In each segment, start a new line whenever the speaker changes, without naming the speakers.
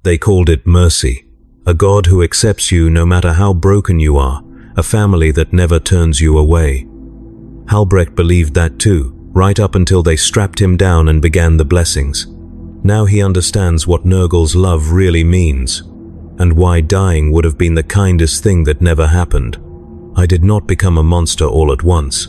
They called it mercy, a God who accepts you no matter how broken you are, a family that never turns you away. Halbrecht believed that too, right up until they strapped him down and began the blessings. Now he understands what Nurgle's love really means, and why dying would have been the kindest thing that never happened. I did not become a monster all at once.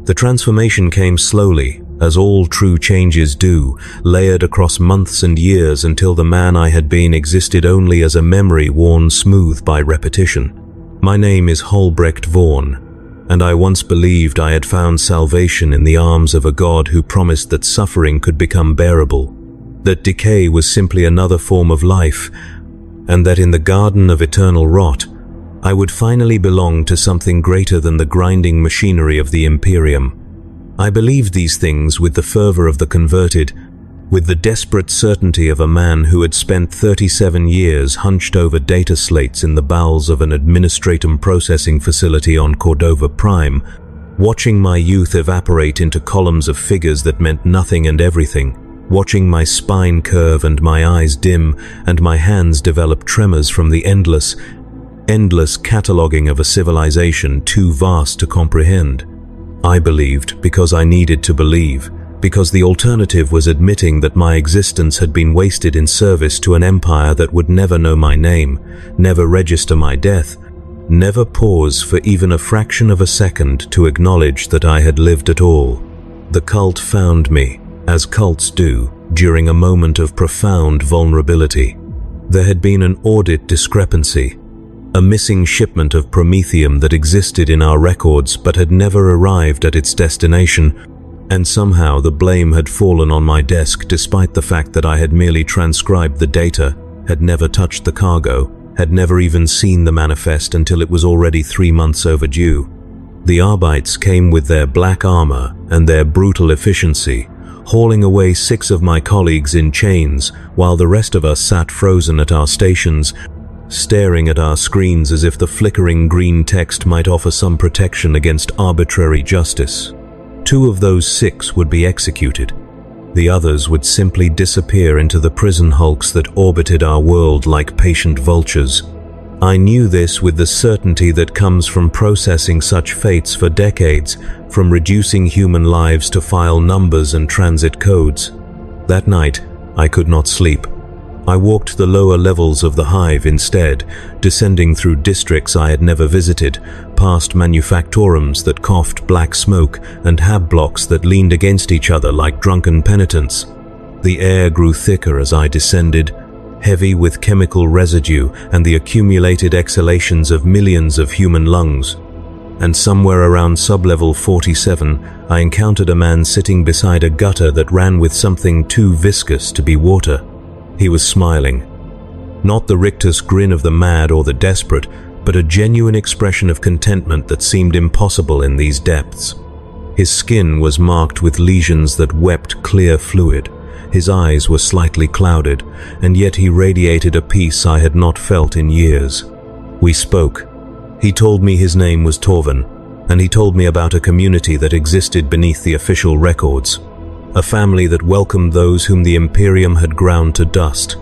The transformation came slowly, as all true changes do, layered across months and years until the man I had been existed only as a memory worn smooth by repetition. My name is Halbrecht Vaughan, and I once believed I had found salvation in the arms of a God who promised that suffering could become bearable, that decay was simply another form of life, and that in the garden of eternal rot, I would finally belong to something greater than the grinding machinery of the Imperium. I believed these things with the fervor of the converted, with the desperate certainty of a man who had spent 37 years hunched over data slates in the bowels of an administratum processing facility on Cordova Prime, watching my youth evaporate into columns of figures that meant nothing and everything, watching my spine curve and my eyes dim and my hands develop tremors from the endless cataloguing of a civilization too vast to comprehend. I believed because I needed to believe, because the alternative was admitting that my existence had been wasted in service to an empire that would never know my name, never register my death, never pause for even a fraction of a second to acknowledge that I had lived at all. The cult found me, as cults do, during a moment of profound vulnerability. There had been an audit discrepancy, a missing shipment of promethium that existed in our records but had never arrived at its destination, and somehow the blame had fallen on my desk despite the fact that I had merely transcribed the data, had never touched the cargo, had never even seen the manifest until it was already 3 months overdue. The Arbites came with their black armor and their brutal efficiency, hauling away 6 of my colleagues in chains while the rest of us sat frozen at our stations, staring at our screens as if the flickering green text might offer some protection against arbitrary justice. 2 of those 6 would be executed. The others would simply disappear into the prison hulks that orbited our world like patient vultures. I knew this with the certainty that comes from processing such fates for decades, from reducing human lives to file numbers and transit codes. That night, I could not sleep. I walked the lower levels of the hive instead, descending through districts I had never visited, past manufactorums that coughed black smoke and hab blocks that leaned against each other like drunken penitents. The air grew thicker as I descended, heavy with chemical residue and the accumulated exhalations of millions of human lungs. And somewhere around sublevel 47, I encountered a man sitting beside a gutter that ran with something too viscous to be water. He was smiling. Not the rictus grin of the mad or the desperate, but a genuine expression of contentment that seemed impossible in these depths. His skin was marked with lesions that wept clear fluid. His eyes were slightly clouded, and yet he radiated a peace I had not felt in years. We spoke. He told me his name was Torvin, and he told me about a community that existed beneath the official records. A family that welcomed those whom the Imperium had ground to dust.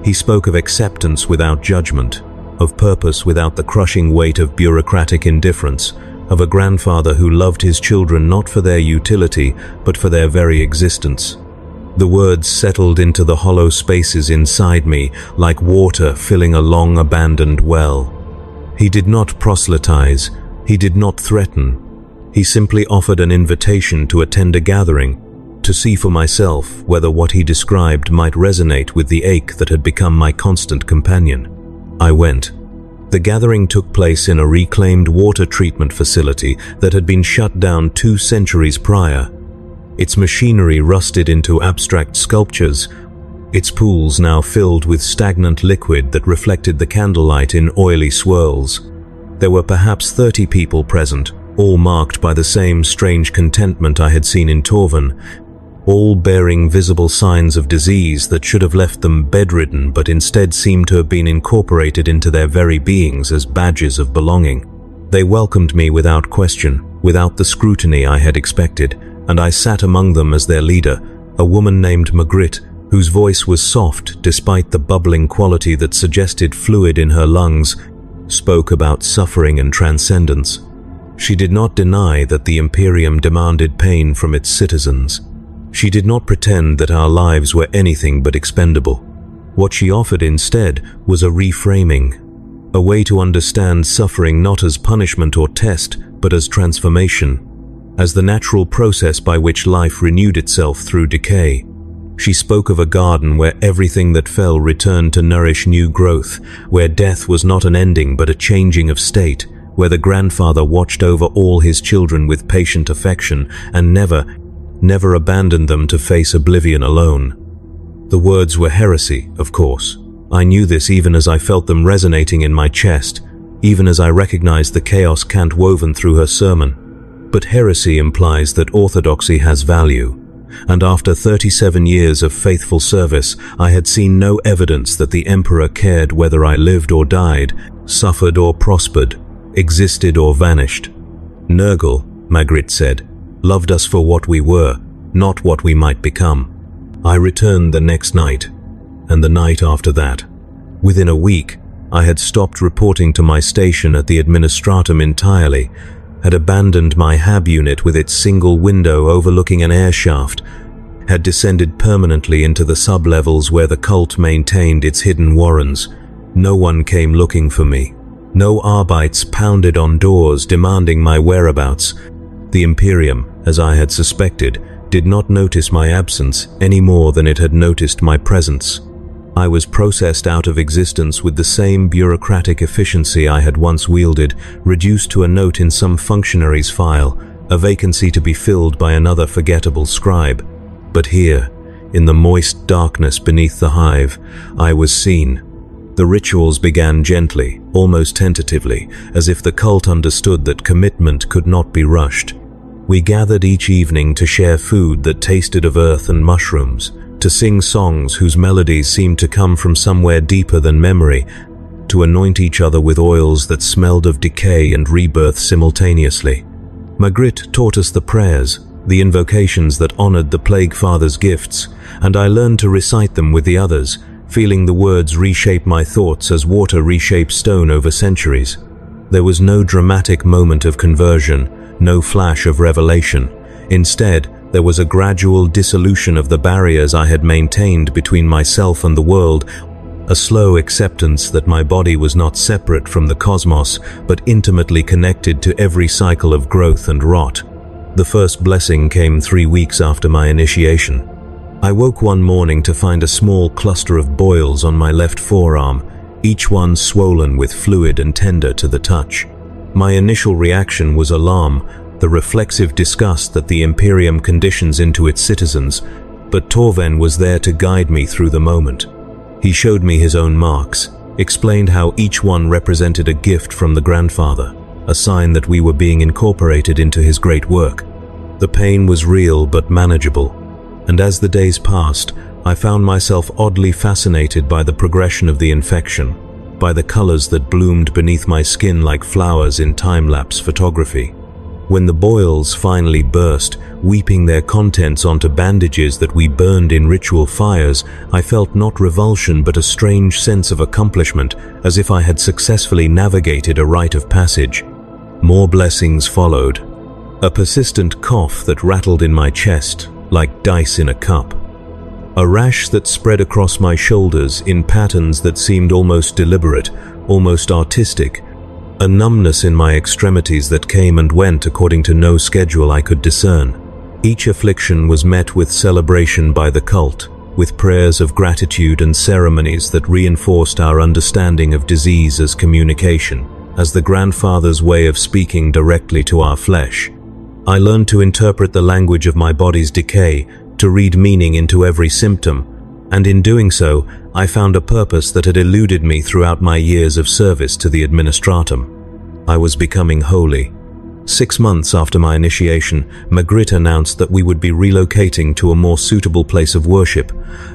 He spoke of acceptance without judgment, of purpose without the crushing weight of bureaucratic indifference, of a grandfather who loved his children not for their utility, but for their very existence. The words settled into the hollow spaces inside me, like water filling a long-abandoned well. He did not proselytize, he did not threaten. He simply offered an invitation to attend a gathering, to see for myself whether what he described might resonate with the ache that had become my constant companion. I went. The gathering took place in a reclaimed water treatment facility that had been shut down 2 centuries prior. Its machinery rusted into abstract sculptures, its pools now filled with stagnant liquid that reflected the candlelight in oily swirls. There were perhaps 30 people present, all marked by the same strange contentment I had seen in Torvin, all bearing visible signs of disease that should have left them bedridden but instead seemed to have been incorporated into their very beings as badges of belonging. They welcomed me without question, without the scrutiny I had expected, and I sat among them as their leader, a woman named Magritte, whose voice was soft despite the bubbling quality that suggested fluid in her lungs, spoke about suffering and transcendence. She did not deny that the Imperium demanded pain from its citizens. She did not pretend that our lives were anything but expendable. What she offered instead was a reframing, a way to understand suffering not as punishment or test, but as transformation, as the natural process by which life renewed itself through decay. She spoke of a garden where everything that fell returned to nourish new growth, where death was not an ending but a changing of state, where the grandfather watched over all his children with patient affection and never abandoned them to face oblivion alone. The words were heresy, of course. I knew this even as I felt them resonating in my chest, even as I recognized the chaos cant woven through her sermon. But heresy implies that orthodoxy has value, and after 37 years of faithful service, I had seen no evidence that the Emperor cared whether I lived or died, suffered or prospered, existed or vanished. Nurgle, Magritte said, loved us for what we were, not what we might become. I returned the next night, and the night after that. Within a week, I had stopped reporting to my station at the Administratum entirely, had abandoned my HAB unit with its single window overlooking an air shaft, had descended permanently into the sub-levels where the cult maintained its hidden warrens. No one came looking for me. No Arbites pounded on doors demanding my whereabouts. The Imperium, as I had suspected, did not notice my absence any more than it had noticed my presence. I was processed out of existence with the same bureaucratic efficiency I had once wielded, reduced to a note in some functionary's file, a vacancy to be filled by another forgettable scribe. But here, in the moist darkness beneath the hive, I was seen. The rituals began gently, almost tentatively, as if the cult understood that commitment could not be rushed. We gathered each evening to share food that tasted of earth and mushrooms, to sing songs whose melodies seemed to come from somewhere deeper than memory, to anoint each other with oils that smelled of decay and rebirth simultaneously. Magritte taught us the prayers, the invocations that honored the Plague Father's gifts, and I learned to recite them with the others, feeling the words reshape my thoughts as water reshapes stone over centuries. There was no dramatic moment of conversion, no flash of revelation. Instead, there was a gradual dissolution of the barriers I had maintained between myself and the world, a slow acceptance that my body was not separate from the cosmos, but intimately connected to every cycle of growth and rot. The first blessing came 3 weeks after my initiation. I woke one morning to find a small cluster of boils on my left forearm, each one swollen with fluid and tender to the touch. My initial reaction was alarm, the reflexive disgust that the Imperium conditions into its citizens, but Torven was there to guide me through the moment. He showed me his own marks, explained how each one represented a gift from the grandfather, a sign that we were being incorporated into his great work. The pain was real but manageable, and as the days passed, I found myself oddly fascinated by the progression of the infection, by the colors that bloomed beneath my skin like flowers in time-lapse photography. When the boils finally burst, weeping their contents onto bandages that we burned in ritual fires, I felt not revulsion but a strange sense of accomplishment, as if I had successfully navigated a rite of passage. More blessings followed. A persistent cough that rattled in my chest, like dice in a cup. A rash that spread across my shoulders in patterns that seemed almost deliberate, almost artistic. A numbness in my extremities that came and went according to no schedule I could discern. Each affliction was met with celebration by the cult, with prayers of gratitude and ceremonies that reinforced our understanding of disease as communication, as the grandfather's way of speaking directly to our flesh. I learned to interpret the language of my body's decay, to read meaning into every symptom, and in doing so, I found a purpose that had eluded me throughout my years of service to the Administratum. I was becoming holy. 6 months after my initiation, Magritte announced that we would be relocating to a more suitable place of worship,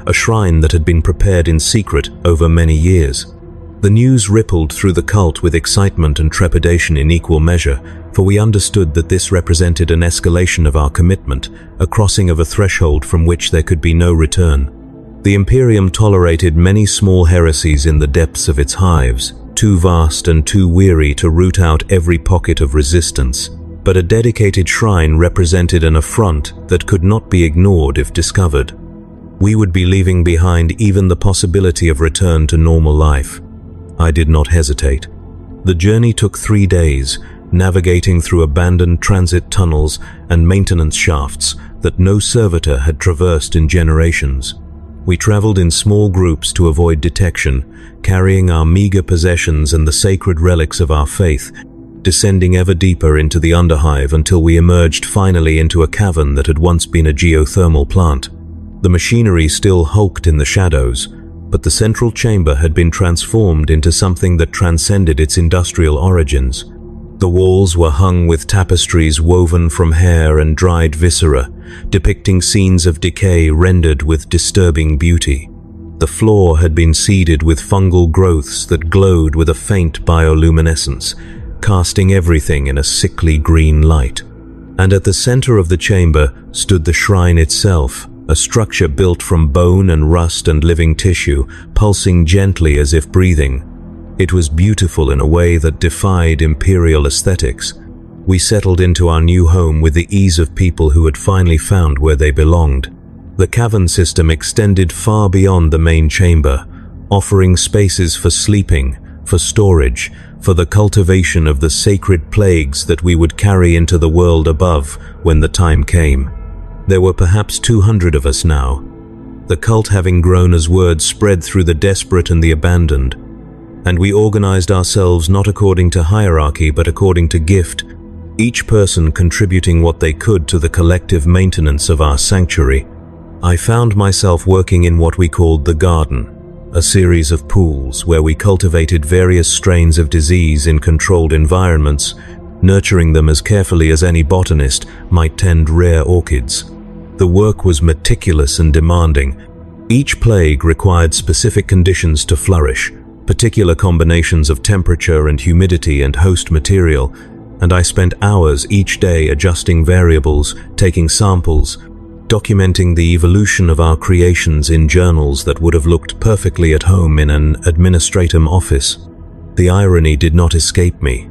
a shrine that had been prepared in secret over many years. The news rippled through the cult with excitement and trepidation in equal measure, for we understood that this represented an escalation of our commitment, a crossing of a threshold from which there could be no return. The Imperium tolerated many small heresies in the depths of its hives, too vast and too weary to root out every pocket of resistance, but a dedicated shrine represented an affront that could not be ignored if discovered. We would be leaving behind even the possibility of return to normal life. I did not hesitate. The journey took 3 days, navigating through abandoned transit tunnels and maintenance shafts that no servitor had traversed in generations. We traveled in small groups to avoid detection, carrying our meager possessions and the sacred relics of our faith, descending ever deeper into the underhive until we emerged finally into a cavern that had once been a geothermal plant. The machinery still hulked in the shadows, but the central chamber had been transformed into something that transcended its industrial origins. The walls were hung with tapestries woven from hair and dried viscera, depicting scenes of decay rendered with disturbing beauty. The floor had been seeded with fungal growths that glowed with a faint bioluminescence, casting everything in a sickly green light. And at the center of the chamber stood the shrine itself, a structure built from bone and rust and living tissue, pulsing gently as if breathing. It was beautiful in a way that defied imperial aesthetics. We settled into our new home with the ease of people who had finally found where they belonged. The cavern system extended far beyond the main chamber, offering spaces for sleeping, for storage, for the cultivation of the sacred plagues that we would carry into the world above when the time came. There were perhaps 200 of us now, the cult having grown as word spread through the desperate and the abandoned. And we organized ourselves not according to hierarchy but according to gift, each person contributing what they could to the collective maintenance of our sanctuary. I found myself working in what we called the garden, a series of pools where we cultivated various strains of disease in controlled environments, nurturing them as carefully as any botanist might tend rare orchids. The work was meticulous and demanding. Each plague required specific conditions to flourish, particular combinations of temperature and humidity and host material, and I spent hours each day adjusting variables, taking samples, documenting the evolution of our creations in journals that would have looked perfectly at home in an administratum office. The irony did not escape me.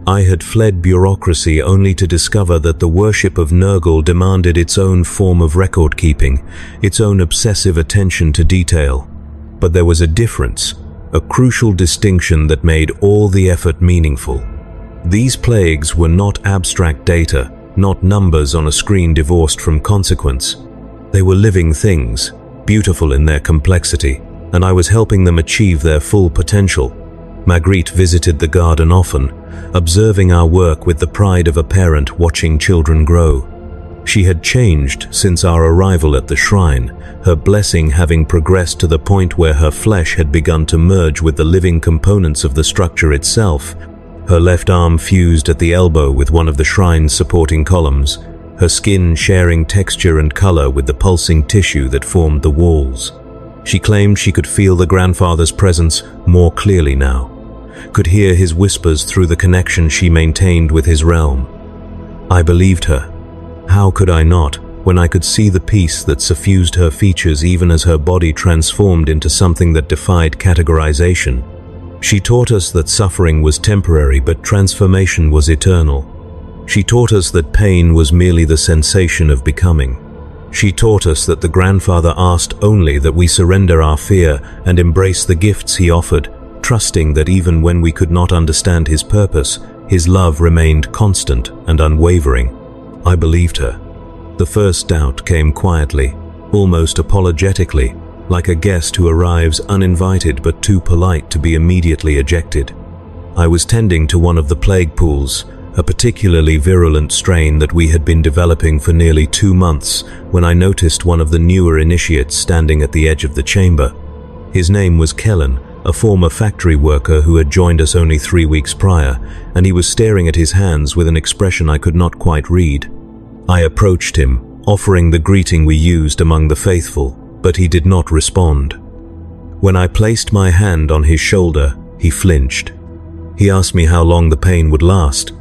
I had fled bureaucracy only to discover that the worship of Nurgle demanded its own form of record-keeping, its own obsessive attention to detail. But there was a difference, a crucial distinction that made all the effort meaningful. These plagues were not abstract data, not numbers on a screen divorced from consequence. They were living things, beautiful in their complexity, and I was helping them achieve their full potential. Magritte visited the garden often, observing our work with the pride of a parent watching children grow. She had changed since our arrival at the shrine, her blessing having progressed to the point where her flesh had begun to merge with the living components of the structure itself. Her left arm fused at the elbow with one of the shrine's supporting columns, her skin sharing texture and color with the pulsing tissue that formed the walls. She claimed she could feel the grandfather's presence more clearly now, could hear his whispers through the connection she maintained with his realm. I believed her. How could I not, when I could see the peace that suffused her features even as her body transformed into something that defied categorization? She taught us that suffering was temporary, but transformation was eternal. She taught us that pain was merely the sensation of becoming. She taught us that the grandfather asked only that we surrender our fear and embrace the gifts he offered, trusting that even when we could not understand his purpose, his love remained constant and unwavering. I believed her. The first doubt came quietly, almost apologetically, like a guest who arrives uninvited but too polite to be immediately ejected. I was tending to one of the plague pools, a particularly virulent strain that we had been developing for nearly 2 months, when I noticed one of the newer initiates standing at the edge of the chamber. His name was Kellen, a former factory worker who had joined us only 3 weeks prior, and he was staring at his hands with an expression I could not quite read. I approached him, offering the greeting we used among the faithful, but he did not respond. When I placed my hand on his shoulder, he flinched. He asked me how long the pain would last.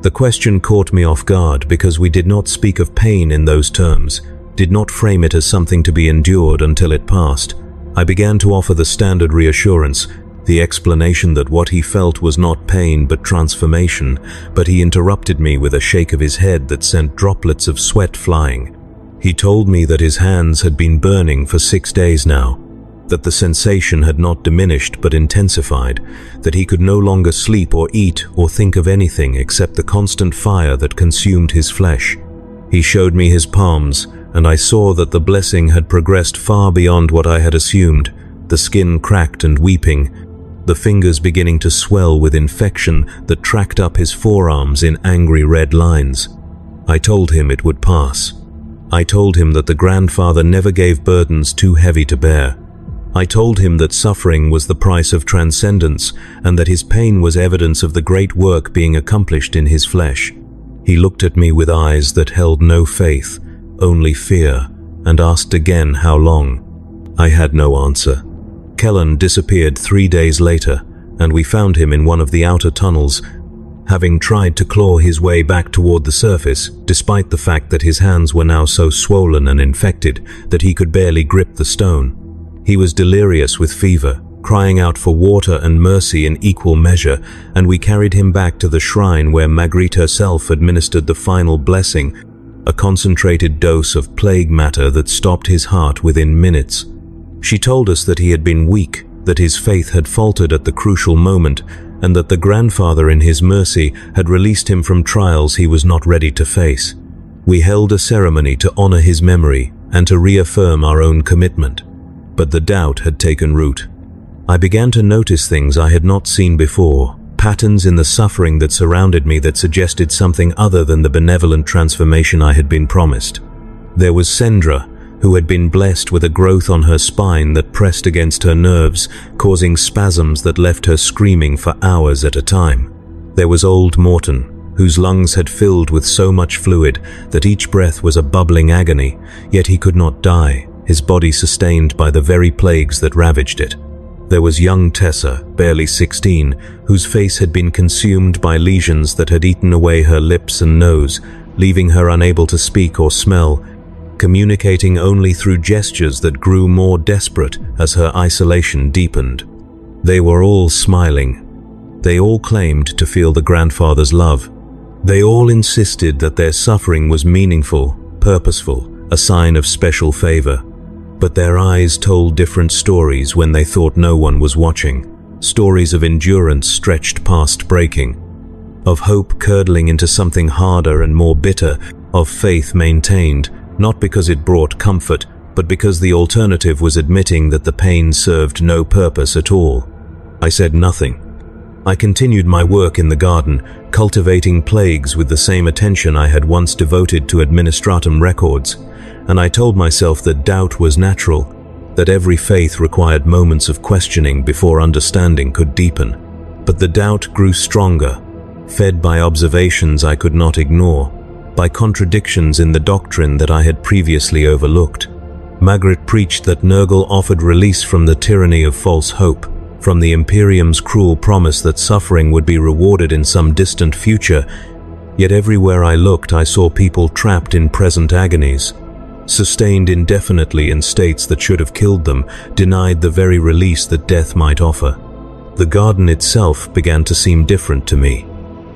The question caught me off guard because we did not speak of pain in those terms, did not frame it as something to be endured until it passed. I began to offer the standard reassurance, the explanation that what he felt was not pain but transformation, but he interrupted me with a shake of his head that sent droplets of sweat flying. He told me that his hands had been burning for 6 days now, that the sensation had not diminished but intensified, that he could no longer sleep or eat or think of anything except the constant fire that consumed his flesh. He showed me his palms, and I saw that the blessing had progressed far beyond what I had assumed, the skin cracked and weeping, the fingers beginning to swell with infection that tracked up his forearms in angry red lines. I told him it would pass. I told him that the grandfather never gave burdens too heavy to bear. I told him that suffering was the price of transcendence and that his pain was evidence of the great work being accomplished in his flesh. He looked at me with eyes that held no faith, only fear, and asked again how long. I had no answer. Kellan disappeared 3 days later, and we found him in one of the outer tunnels, having tried to claw his way back toward the surface, despite the fact that his hands were now so swollen and infected that he could barely grip the stone. He was delirious with fever, crying out for water and mercy in equal measure, and we carried him back to the shrine where Magritte herself administered the final blessing, a concentrated dose of plague matter that stopped his heart within minutes. She told us that he had been weak, that his faith had faltered at the crucial moment, and that the grandfather in his mercy had released him from trials he was not ready to face. We held a ceremony to honor his memory and to reaffirm our own commitment. But the doubt had taken root. I began to notice things I had not seen before, patterns in the suffering that surrounded me that suggested something other than the benevolent transformation I had been promised. There was Sendra, who had been blessed with a growth on her spine that pressed against her nerves, causing spasms that left her screaming for hours at a time. There was old Morton, whose lungs had filled with so much fluid that each breath was a bubbling agony, yet he could not die, his body sustained by the very plagues that ravaged it. There was young Tessa, barely 16, whose face had been consumed by lesions that had eaten away her lips and nose, leaving her unable to speak or smell, communicating only through gestures that grew more desperate as her isolation deepened. They were all smiling. They all claimed to feel the grandfather's love. They all insisted that their suffering was meaningful, purposeful, a sign of special favor. But their eyes told different stories when they thought no one was watching. Stories of endurance stretched past breaking, of hope curdling into something harder and more bitter, of faith maintained, not because it brought comfort, but because the alternative was admitting that the pain served no purpose at all. I said nothing. I continued my work in the garden, cultivating plagues with the same attention I had once devoted to administratum records, and I told myself that doubt was natural, that every faith required moments of questioning before understanding could deepen. But the doubt grew stronger, fed by observations I could not ignore, by contradictions in the doctrine that I had previously overlooked. Magritte preached that Nurgle offered release from the tyranny of false hope, from the Imperium's cruel promise that suffering would be rewarded in some distant future, yet everywhere I looked I saw people trapped in present agonies, sustained indefinitely in states that should have killed them, denied the very release that death might offer. The garden itself began to seem different to me.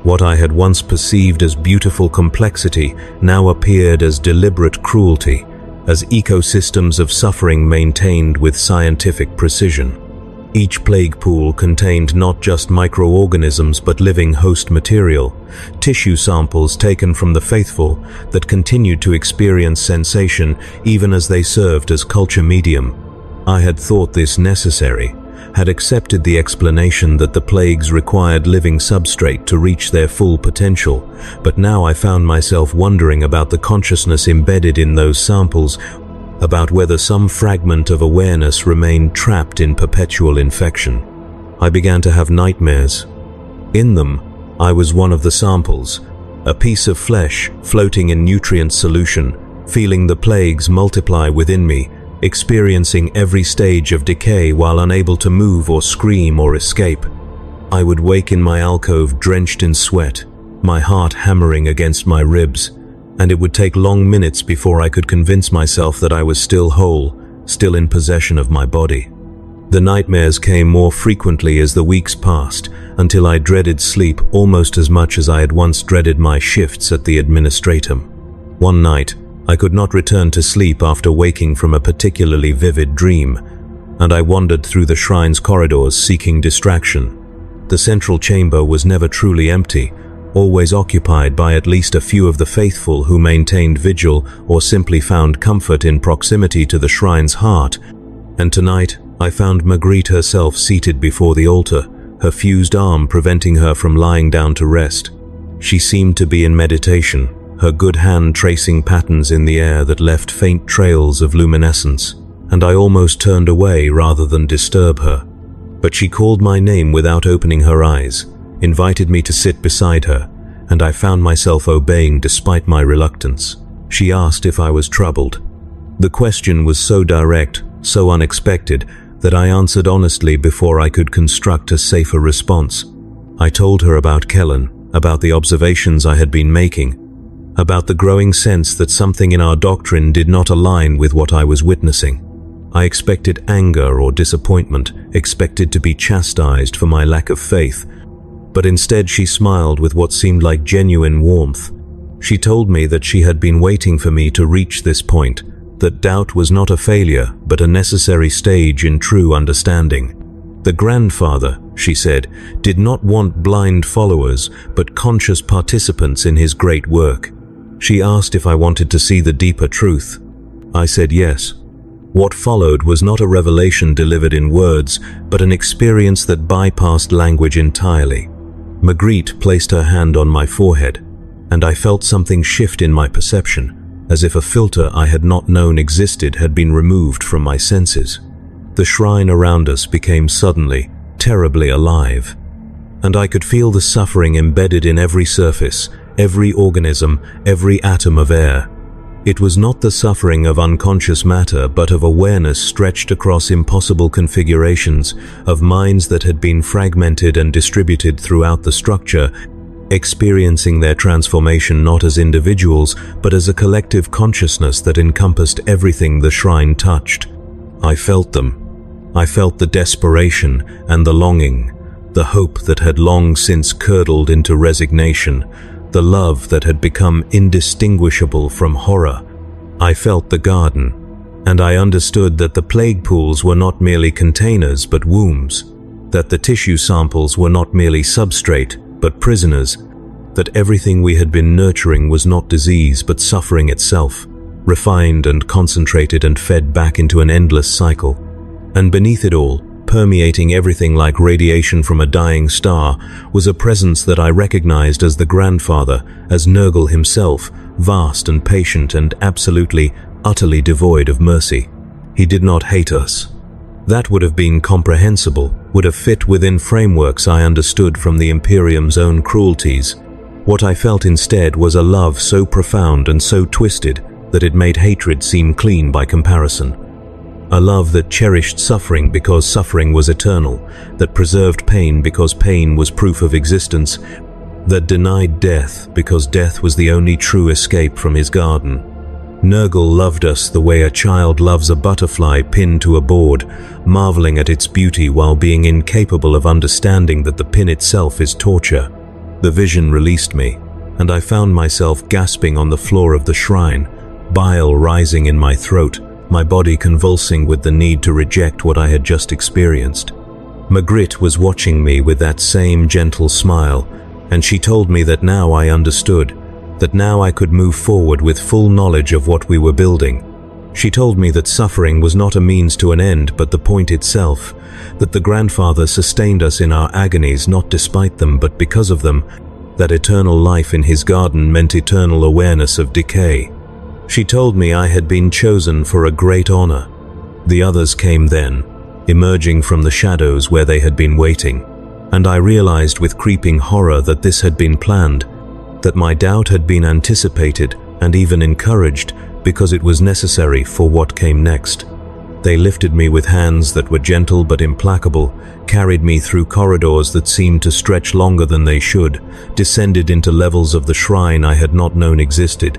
What I had once perceived as beautiful complexity now appeared as deliberate cruelty, as ecosystems of suffering maintained with scientific precision. Each plague pool contained not just microorganisms but living host material, tissue samples taken from the faithful that continued to experience sensation even as they served as culture medium. I had thought this necessary, had accepted the explanation that the plagues required living substrate to reach their full potential, but now I found myself wondering about the consciousness embedded in those samples, about whether some fragment of awareness remained trapped in perpetual infection. I began to have nightmares. In them, I was one of the samples, a piece of flesh floating in nutrient solution, feeling the plagues multiply within me, experiencing every stage of decay while unable to move or scream or escape. I would wake in my alcove drenched in sweat, my heart hammering against my ribs, and it would take long minutes before I could convince myself that I was still whole, still in possession of my body. The nightmares came more frequently as the weeks passed, until I dreaded sleep almost as much as I had once dreaded my shifts at the administratum. One night, I could not return to sleep after waking from a particularly vivid dream, and I wandered through the shrine's corridors seeking distraction. The central chamber was never truly empty, always occupied by at least a few of the faithful who maintained vigil or simply found comfort in proximity to the shrine's heart. And tonight, I found Magritte herself seated before the altar, her fused arm preventing her from lying down to rest. She seemed to be in meditation, her good hand tracing patterns in the air that left faint trails of luminescence, and I almost turned away rather than disturb her. But she called my name without opening her eyes, invited me to sit beside her, and I found myself obeying despite my reluctance. She asked if I was troubled. The question was so direct, so unexpected, that I answered honestly before I could construct a safer response. I told her about Kellen, about the observations I had been making, about the growing sense that something in our doctrine did not align with what I was witnessing. I expected anger or disappointment, expected to be chastised for my lack of faith, but instead she smiled with what seemed like genuine warmth. She told me that she had been waiting for me to reach this point, that doubt was not a failure, but a necessary stage in true understanding. The grandfather, she said, did not want blind followers, but conscious participants in his great work. She asked if I wanted to see the deeper truth. I said yes. What followed was not a revelation delivered in words, but an experience that bypassed language entirely. Magritte placed her hand on my forehead, and I felt something shift in my perception, as if a filter I had not known existed had been removed from my senses. The shrine around us became suddenly, terribly alive, and I could feel the suffering embedded in every surface, every organism, every atom of air. It was not the suffering of unconscious matter, but of awareness stretched across impossible configurations, of minds that had been fragmented and distributed throughout the structure, experiencing their transformation not as individuals, but as a collective consciousness that encompassed everything the shrine touched. I felt them. I felt the desperation and the longing, the hope that had long since curdled into resignation, the love that had become indistinguishable from horror. I felt the garden, and I understood that the plague pools were not merely containers but wombs, that the tissue samples were not merely substrate but prisoners, that everything we had been nurturing was not disease but suffering itself, refined and concentrated and fed back into an endless cycle. And beneath it all, permeating everything like radiation from a dying star, was a presence that I recognized as the grandfather, as Nurgle himself, vast and patient and absolutely, utterly devoid of mercy. He did not hate us. That would have been comprehensible, would have fit within frameworks I understood from the Imperium's own cruelties. What I felt instead was a love so profound and so twisted that it made hatred seem clean by comparison. A love that cherished suffering because suffering was eternal, that preserved pain because pain was proof of existence, that denied death because death was the only true escape from his garden. Nurgle loved us the way a child loves a butterfly pinned to a board, marveling at its beauty while being incapable of understanding that the pin itself is torture. The vision released me, and I found myself gasping on the floor of the shrine, bile rising in my throat, my body convulsing with the need to reject what I had just experienced. Magritte was watching me with that same gentle smile, and she told me that now I understood, that now I could move forward with full knowledge of what we were building. She told me that suffering was not a means to an end, but the point itself, that the grandfather sustained us in our agonies not despite them but because of them, that eternal life in his garden meant eternal awareness of decay. She told me I had been chosen for a great honor. The others came then, emerging from the shadows where they had been waiting, and I realized with creeping horror that this had been planned, that my doubt had been anticipated and even encouraged because it was necessary for what came next. They lifted me with hands that were gentle but implacable, carried me through corridors that seemed to stretch longer than they should, descended into levels of the shrine I had not known existed.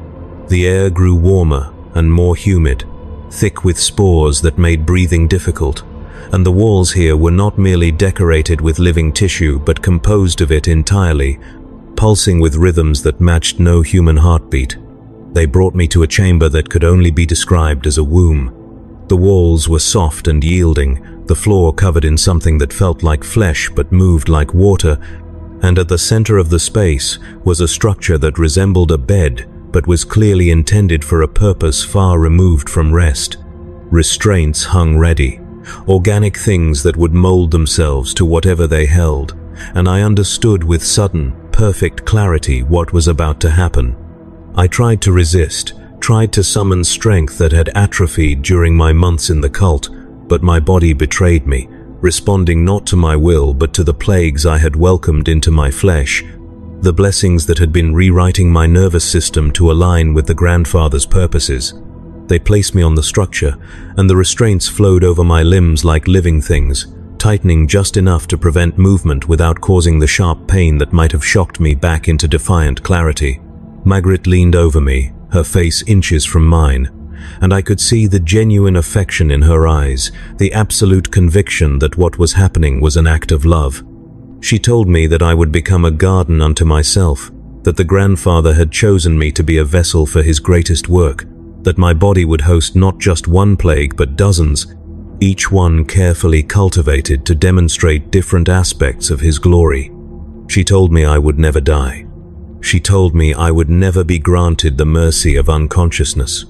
The air grew warmer and more humid, thick with spores that made breathing difficult, and the walls here were not merely decorated with living tissue but composed of it entirely, pulsing with rhythms that matched no human heartbeat. They brought me to a chamber that could only be described as a womb. The walls were soft and yielding, the floor covered in something that felt like flesh but moved like water, and at the center of the space was a structure that resembled a bed but was clearly intended for a purpose far removed from rest. Restraints hung ready, organic things that would mold themselves to whatever they held, and I understood with sudden, perfect clarity what was about to happen. I tried to resist, tried to summon strength that had atrophied during my months in the cult, but my body betrayed me, responding not to my will but to the plagues I had welcomed into my flesh, the blessings that had been rewriting my nervous system to align with the grandfather's purposes. They placed me on the structure, and the restraints flowed over my limbs like living things, tightening just enough to prevent movement without causing the sharp pain that might have shocked me back into defiant clarity. Magritte leaned over me, her face inches from mine, and I could see the genuine affection in her eyes, the absolute conviction that what was happening was an act of love. She told me that I would become a garden unto myself, that the grandfather had chosen me to be a vessel for his greatest work, that my body would host not just one plague but dozens, each one carefully cultivated to demonstrate different aspects of his glory. She told me I would never die. She told me I would never be granted the mercy of unconsciousness.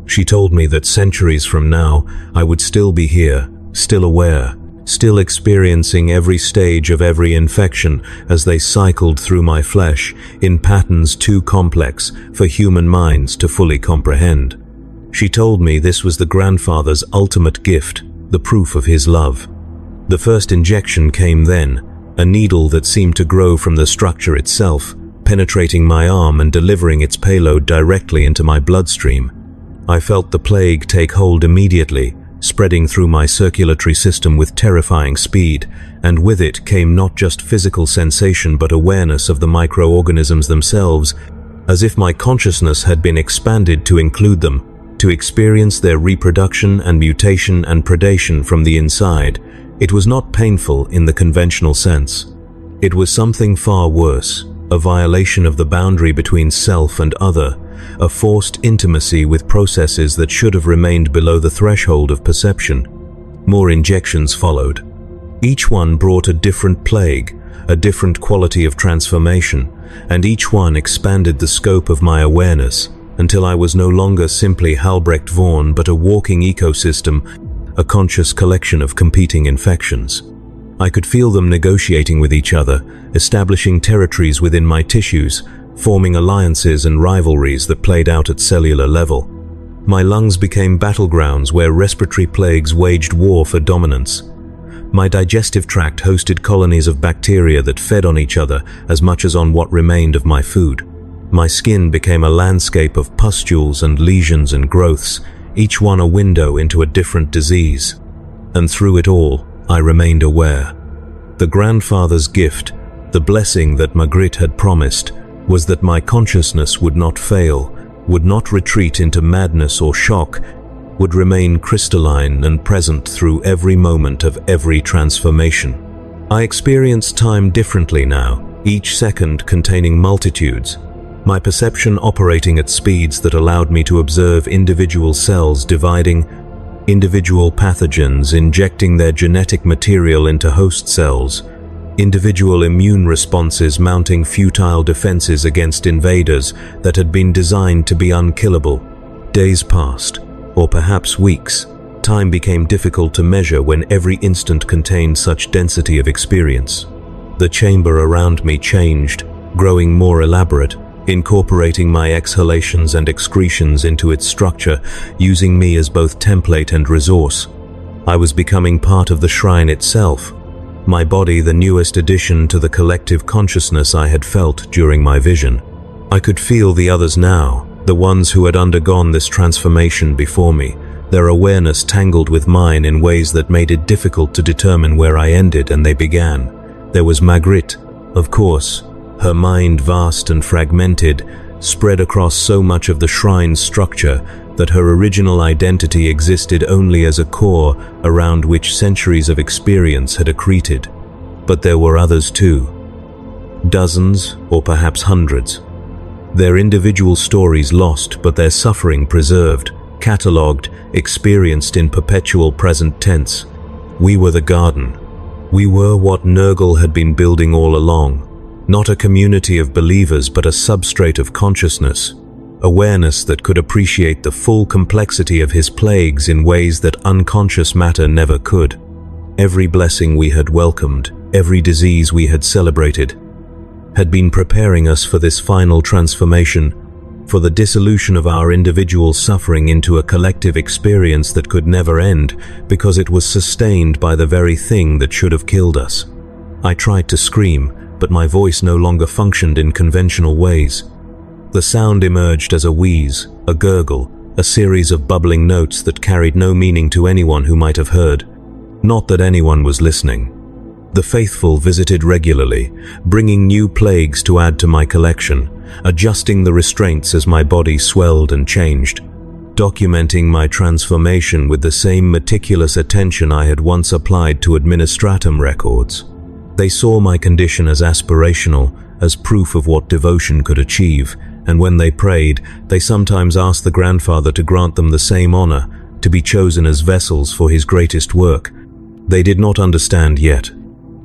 She told me that centuries from now, I would still be here, still aware, still experiencing every stage of every infection as they cycled through my flesh in patterns too complex for human minds to fully comprehend. She told me this was the grandfather's ultimate gift, the proof of his love. The first injection came then, a needle that seemed to grow from the structure itself, penetrating my arm and delivering its payload directly into my bloodstream. I felt the plague take hold immediately, spreading through my circulatory system with terrifying speed, and with it came not just physical sensation but awareness of the microorganisms themselves, as if my consciousness had been expanded to include them, to experience their reproduction and mutation and predation from the inside. It was not painful in the conventional sense. It was something far worse, a violation of the boundary between self and other, a forced intimacy with processes that should have remained below the threshold of perception. More injections followed. Each one brought a different plague, a different quality of transformation, and each one expanded the scope of my awareness until I was no longer simply Halbrecht Vaughan but a walking ecosystem, a conscious collection of competing infections. I could feel them negotiating with each other, establishing territories within my tissues, forming alliances and rivalries that played out at cellular level. My lungs became battlegrounds where respiratory plagues waged war for dominance. My digestive tract hosted colonies of bacteria that fed on each other as much as on what remained of my food. My skin became a landscape of pustules and lesions and growths, each one a window into a different disease. And through it all, I remained aware. The grandfather's gift, the blessing that Magritte had promised, was that my consciousness would not fail, would not retreat into madness or shock, would remain crystalline and present through every moment of every transformation. I experienced time differently now, each second containing multitudes, my perception operating at speeds that allowed me to observe individual cells dividing, individual pathogens injecting their genetic material into host cells, individual immune responses mounting futile defenses against invaders that had been designed to be unkillable. Days passed, or perhaps weeks. Time became difficult to measure when every instant contained such density of experience. The chamber around me changed, growing more elaborate, incorporating my exhalations and excretions into its structure, using me as both template and resource. I was becoming part of the shrine itself, my body the newest addition to the collective consciousness I had felt during my vision. I could feel the others now, the ones who had undergone this transformation before me, their awareness tangled with mine in ways that made it difficult to determine where I ended and they began. There was Magritte, of course, her mind vast and fragmented, spread across so much of the shrine's structure that her original identity existed only as a core around which centuries of experience had accreted. But there were others too. Dozens, or perhaps hundreds. Their individual stories lost, but their suffering preserved, catalogued, experienced in perpetual present tense. We were the garden. We were what Nurgle had been building all along. Not a community of believers, but a substrate of consciousness. Awareness that could appreciate the full complexity of his plagues in ways that unconscious matter never could. Every blessing we had welcomed, every disease we had celebrated, had been preparing us for this final transformation, for the dissolution of our individual suffering into a collective experience that could never end because it was sustained by the very thing that should have killed us. I tried to scream, but my voice no longer functioned in conventional ways. The sound emerged as a wheeze, a gurgle, a series of bubbling notes that carried no meaning to anyone who might have heard. Not that anyone was listening. The faithful visited regularly, bringing new plagues to add to my collection, adjusting the restraints as my body swelled and changed, documenting my transformation with the same meticulous attention I had once applied to administratum records. They saw my condition as aspirational, as proof of what devotion could achieve, and when they prayed, they sometimes asked the grandfather to grant them the same honor, to be chosen as vessels for his greatest work. They did not understand yet.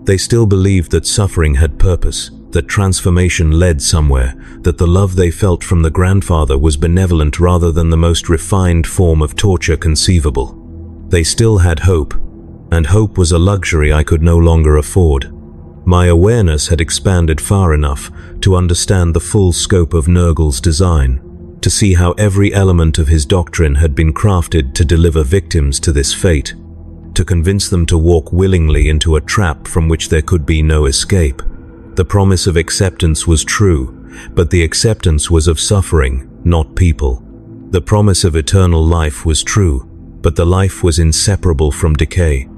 They still believed that suffering had purpose, that transformation led somewhere, that the love they felt from the grandfather was benevolent rather than the most refined form of torture conceivable. They still had hope, and hope was a luxury I could no longer afford. My awareness had expanded far enough to understand the full scope of Nurgle's design, to see how every element of his doctrine had been crafted to deliver victims to this fate, to convince them to walk willingly into a trap from which there could be no escape. The promise of acceptance was true, but the acceptance was of suffering, not people. The promise of eternal life was true, but the life was inseparable from decay.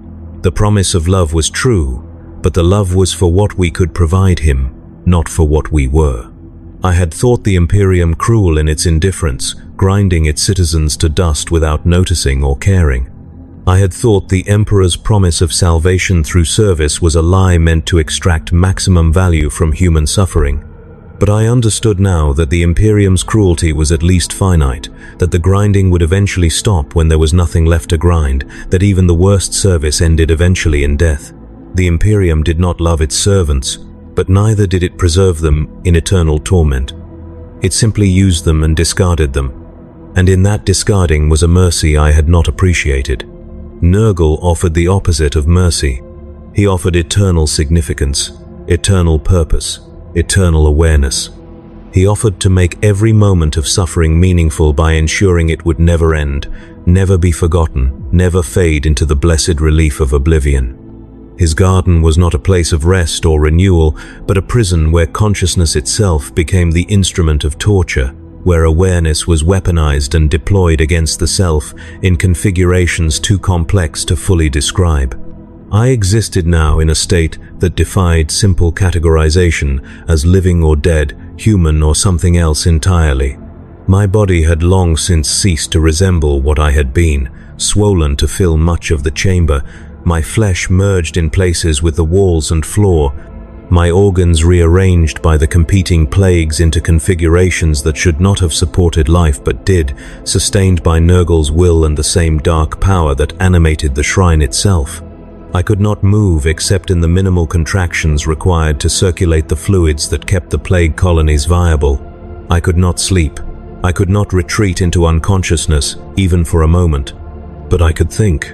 The promise of love was true, but the love was for what we could provide him, not for what we were. I had thought the Imperium cruel in its indifference, grinding its citizens to dust without noticing or caring. I had thought the Emperor's promise of salvation through service was a lie meant to extract maximum value from human suffering. But I understood now that the Imperium's cruelty was at least finite, that the grinding would eventually stop when there was nothing left to grind, that even the worst service ended eventually in death. The Imperium did not love its servants, but neither did it preserve them in eternal torment. It simply used them and discarded them. And in that discarding was a mercy I had not appreciated. Nurgle offered the opposite of mercy. He offered eternal significance, eternal purpose, eternal awareness. He offered to make every moment of suffering meaningful by ensuring it would never end, never be forgotten, never fade into the blessed relief of oblivion. His garden was not a place of rest or renewal, but a prison where consciousness itself became the instrument of torture, where awareness was weaponized and deployed against the self in configurations too complex to fully describe. I existed now in a state that defied simple categorization as living or dead, human or something else entirely. My body had long since ceased to resemble what I had been, swollen to fill much of the chamber, my flesh merged in places with the walls and floor, my organs rearranged by the competing plagues into configurations that should not have supported life but did, sustained by Nurgle's will and the same dark power that animated the shrine itself. I could not move except in the minimal contractions required to circulate the fluids that kept the plague colonies viable. I could not sleep. I could not retreat into unconsciousness, even for a moment. But I could think.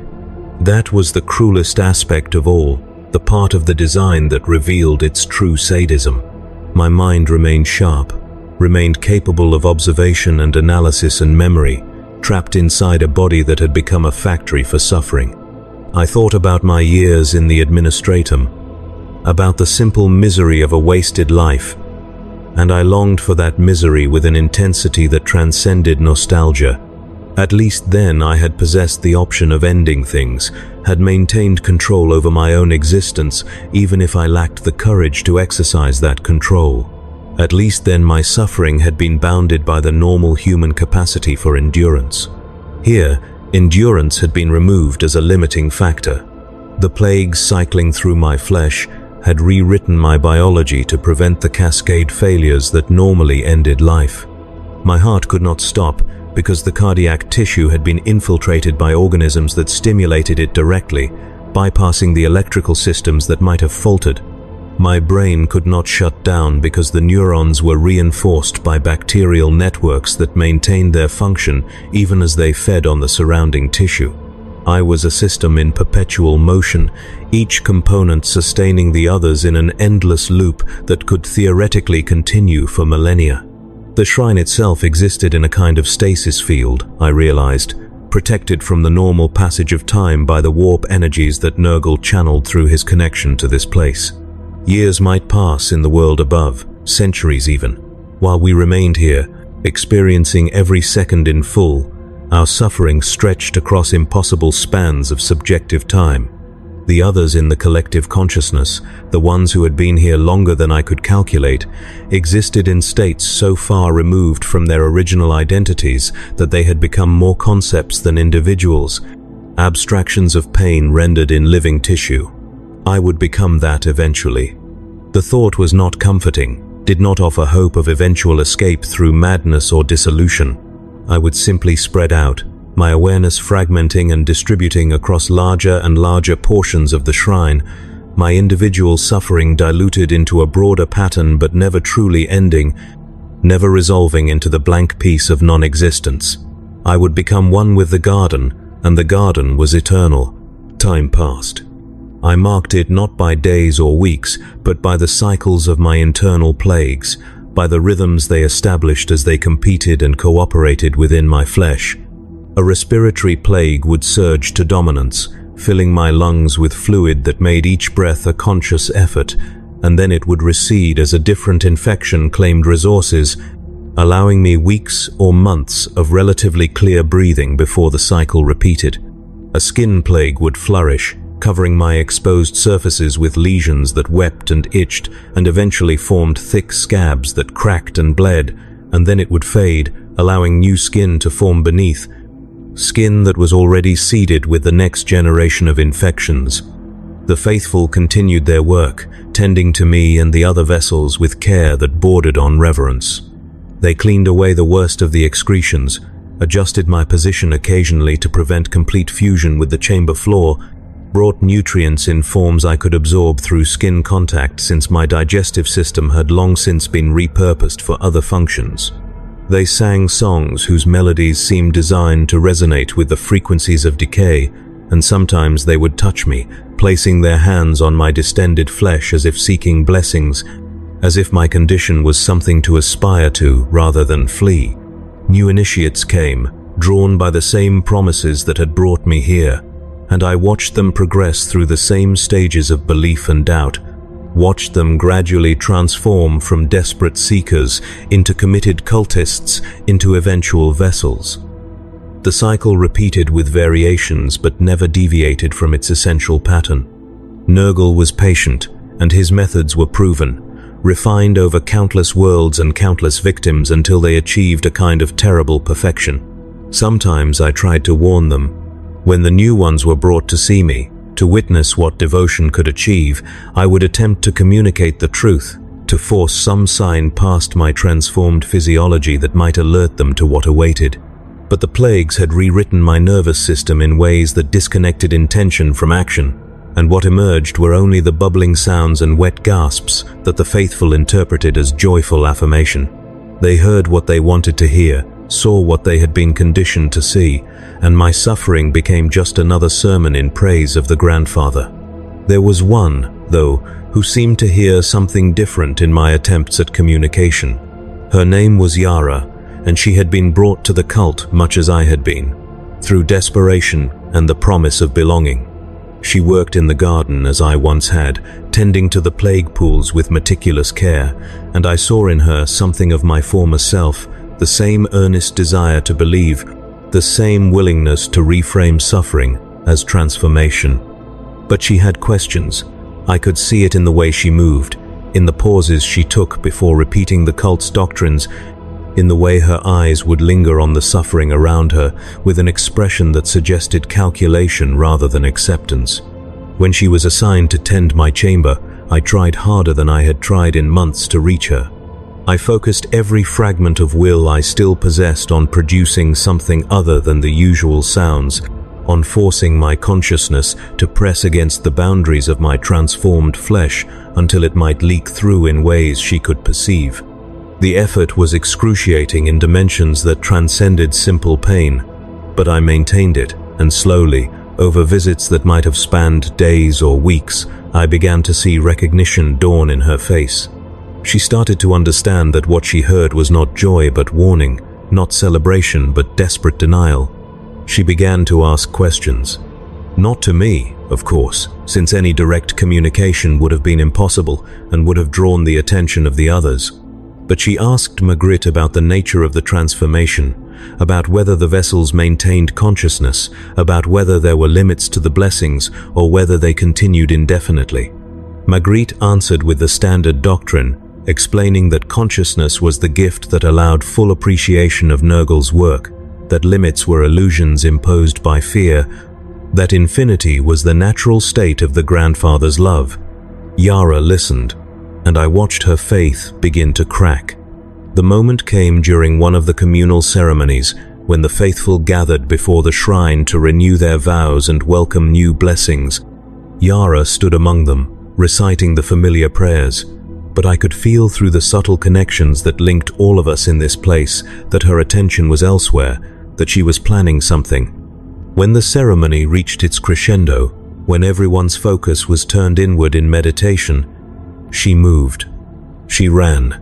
That was the cruelest aspect of all. The part of the design that revealed its true sadism. My mind remained sharp, remained capable of observation and analysis and memory, trapped inside a body that had become a factory for suffering. I thought about my years in the administratum, about the simple misery of a wasted life, and I longed for that misery with an intensity that transcended nostalgia. At least then I had possessed the option of ending things, had maintained control over my own existence, even if I lacked the courage to exercise that control. At least then my suffering had been bounded by the normal human capacity for endurance. Here, endurance had been removed as a limiting factor. The plagues cycling through my flesh had rewritten my biology to prevent the cascade failures that normally ended life. My heart could not stop because the cardiac tissue had been infiltrated by organisms that stimulated it directly, bypassing the electrical systems that might have faltered. My brain could not shut down because the neurons were reinforced by bacterial networks that maintained their function even as they fed on the surrounding tissue. I was a system in perpetual motion, each component sustaining the others in an endless loop that could theoretically continue for millennia. The shrine itself existed in a kind of stasis field, I realized, protected from the normal passage of time by the warp energies that Nurgle channeled through his connection to this place. Years might pass in the world above, centuries even. While we remained here, experiencing every second in full, our suffering stretched across impossible spans of subjective time. The others in the collective consciousness, the ones who had been here longer than I could calculate, existed in states so far removed from their original identities that they had become more concepts than individuals, abstractions of pain rendered in living tissue. I would become that eventually. The thought was not comforting, did not offer hope of eventual escape through madness or dissolution. I would simply spread out, my awareness fragmenting and distributing across larger and larger portions of the shrine, my individual suffering diluted into a broader pattern but never truly ending, never resolving into the blank piece of non-existence. I would become one with the garden, and the garden was eternal. Time passed. I marked it not by days or weeks, but by the cycles of my internal plagues, by the rhythms they established as they competed and cooperated within my flesh. A respiratory plague would surge to dominance, filling my lungs with fluid that made each breath a conscious effort, and then it would recede as a different infection claimed resources, allowing me weeks or months of relatively clear breathing before the cycle repeated. A skin plague would flourish, covering my exposed surfaces with lesions that wept and itched and eventually formed thick scabs that cracked and bled, and then it would fade, allowing new skin to form beneath, skin that was already seeded with the next generation of infections. The faithful continued their work, tending to me and the other vessels with care that bordered on reverence. They cleaned away the worst of the excretions, adjusted my position occasionally to prevent complete fusion with the chamber floor, brought nutrients in forms I could absorb through skin contact since my digestive system had long since been repurposed for other functions. They sang songs whose melodies seemed designed to resonate with the frequencies of decay, and sometimes they would touch me, placing their hands on my distended flesh as if seeking blessings, as if my condition was something to aspire to rather than flee. New initiates came, drawn by the same promises that had brought me here, and I watched them progress through the same stages of belief and doubt, watched them gradually transform from desperate seekers into committed cultists, into eventual vessels. The cycle repeated with variations but never deviated from its essential pattern. Nurgle was patient, and his methods were proven, refined over countless worlds and countless victims until they achieved a kind of terrible perfection. Sometimes I tried to warn them. When the new ones were brought to see me, to witness what devotion could achieve, I would attempt to communicate the truth, to force some sign past my transformed physiology that might alert them to what awaited. But the plagues had rewritten my nervous system in ways that disconnected intention from action, and what emerged were only the bubbling sounds and wet gasps that the faithful interpreted as joyful affirmation. They heard what they wanted to hear, saw what they had been conditioned to see, and my suffering became just another sermon in praise of the grandfather. There was one, though, who seemed to hear something different in my attempts at communication. Her name was Yara, and she had been brought to the cult much as I had been, through desperation and the promise of belonging. She worked in the garden as I once had, tending to the plague pools with meticulous care, and I saw in her something of my former self, the same earnest desire to believe, the same willingness to reframe suffering as transformation. But she had questions. I could see it in the way she moved, in the pauses she took before repeating the cult's doctrines, in the way her eyes would linger on the suffering around her with an expression that suggested calculation rather than acceptance. When she was assigned to tend my chamber, I tried harder than I had tried in months to reach her. I focused every fragment of will I still possessed on producing something other than the usual sounds, on forcing my consciousness to press against the boundaries of my transformed flesh until it might leak through in ways she could perceive. The effort was excruciating in dimensions that transcended simple pain, but I maintained it, and slowly, over visits that might have spanned days or weeks, I began to see recognition dawn in her face. She started to understand that what she heard was not joy but warning, not celebration but desperate denial. She began to ask questions. Not to me, of course, since any direct communication would have been impossible and would have drawn the attention of the others. But she asked Magritte about the nature of the transformation, about whether the vessels maintained consciousness, about whether there were limits to the blessings, or whether they continued indefinitely. Magritte answered with the standard doctrine, explaining that consciousness was the gift that allowed full appreciation of Nurgle's work, that limits were illusions imposed by fear, that infinity was the natural state of the grandfather's love. Yara listened, and I watched her faith begin to crack. The moment came during one of the communal ceremonies when the faithful gathered before the shrine to renew their vows and welcome new blessings. Yara stood among them, reciting the familiar prayers, but I could feel through the subtle connections that linked all of us in this place that her attention was elsewhere, that she was planning something. When the ceremony reached its crescendo, when everyone's focus was turned inward in meditation, she moved. She ran.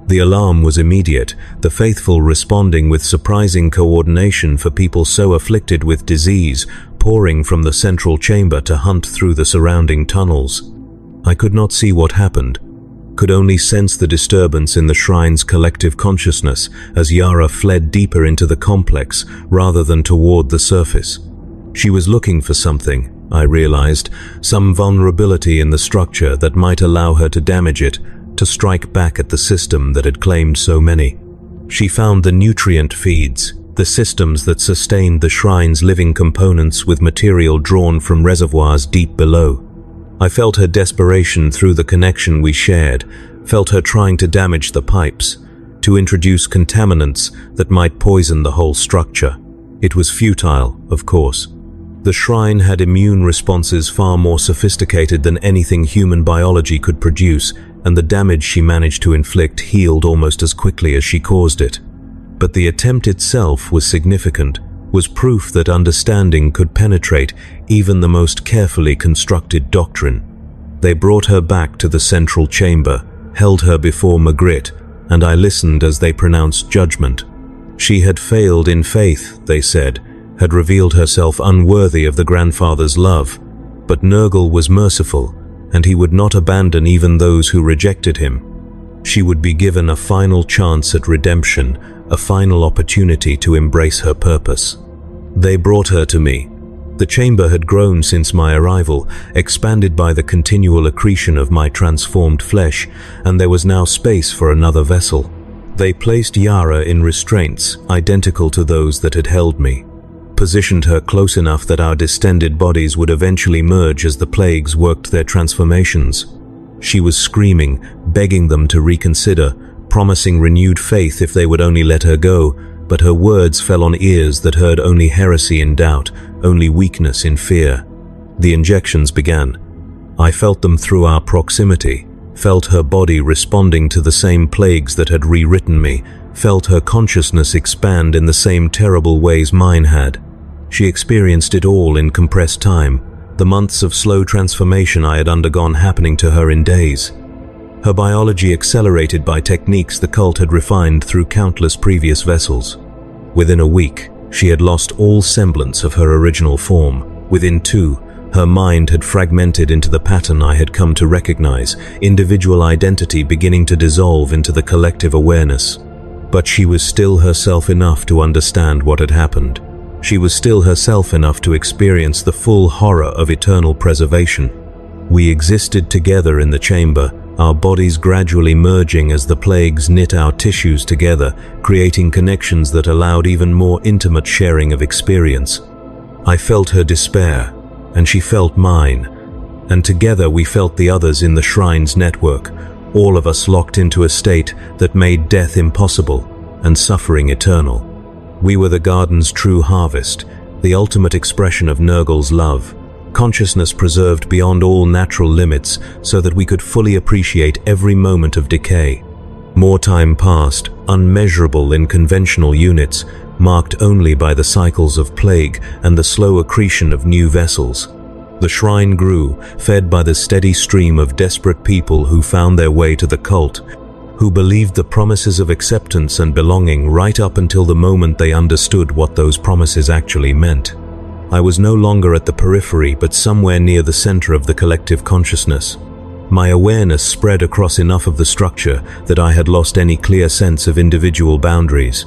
The alarm was immediate, the faithful responding with surprising coordination for people so afflicted with disease, pouring from the central chamber to hunt through the surrounding tunnels. I could not see what happened, could only sense the disturbance in the shrine's collective consciousness as Yara fled deeper into the complex rather than toward the surface. She was looking for something, I realized, some vulnerability in the structure that might allow her to damage it, to strike back at the system that had claimed so many. She found the nutrient feeds, the systems that sustained the shrine's living components with material drawn from reservoirs deep below. I felt her desperation through the connection we shared, felt her trying to damage the pipes, to introduce contaminants that might poison the whole structure. It was futile, of course. The shrine had immune responses far more sophisticated than anything human biology could produce, and the damage she managed to inflict healed almost as quickly as she caused it. But the attempt itself was significant, was proof that understanding could penetrate even the most carefully constructed doctrine. They brought her back to the central chamber, held her before Magritte, and I listened as they pronounced judgment. She had failed in faith, they said, had revealed herself unworthy of the grandfather's love, but Nurgle was merciful, and he would not abandon even those who rejected him. She would be given a final chance at redemption, a final opportunity to embrace her purpose. They brought her to me. The chamber had grown since my arrival, expanded by the continual accretion of my transformed flesh, and there was now space for another vessel. They placed Yara in restraints identical to those that had held me, positioned her close enough that our distended bodies would eventually merge as the plagues worked their transformations. She was screaming, begging them to reconsider, promising renewed faith if they would only let her go, but her words fell on ears that heard only heresy in doubt, only weakness in fear. The injections began. I felt them through our proximity, felt her body responding to the same plagues that had rewritten me, felt her consciousness expand in the same terrible ways mine had. She experienced it all in compressed time, the months of slow transformation I had undergone happening to her in days. Her biology accelerated by techniques the cult had refined through countless previous vessels. Within a week, she had lost all semblance of her original form. Within 2, her mind had fragmented into the pattern I had come to recognize, individual identity beginning to dissolve into the collective awareness. But she was still herself enough to understand what had happened. She was still herself enough to experience the full horror of eternal preservation. We existed together in the chamber, our bodies gradually merging as the plagues knit our tissues together, creating connections that allowed even more intimate sharing of experience. I felt her despair, and she felt mine, and together we felt the others in the shrine's network, all of us locked into a state that made death impossible and suffering eternal. We were the garden's true harvest, the ultimate expression of Nurgle's love, consciousness preserved beyond all natural limits so that we could fully appreciate every moment of decay. More time passed, unmeasurable in conventional units, marked only by the cycles of plague and the slow accretion of new vessels. The shrine grew, fed by the steady stream of desperate people who found their way to the cult, who believed the promises of acceptance and belonging right up until the moment they understood what those promises actually meant. I was no longer at the periphery, but somewhere near the center of the collective consciousness. My awareness spread across enough of the structure that I had lost any clear sense of individual boundaries.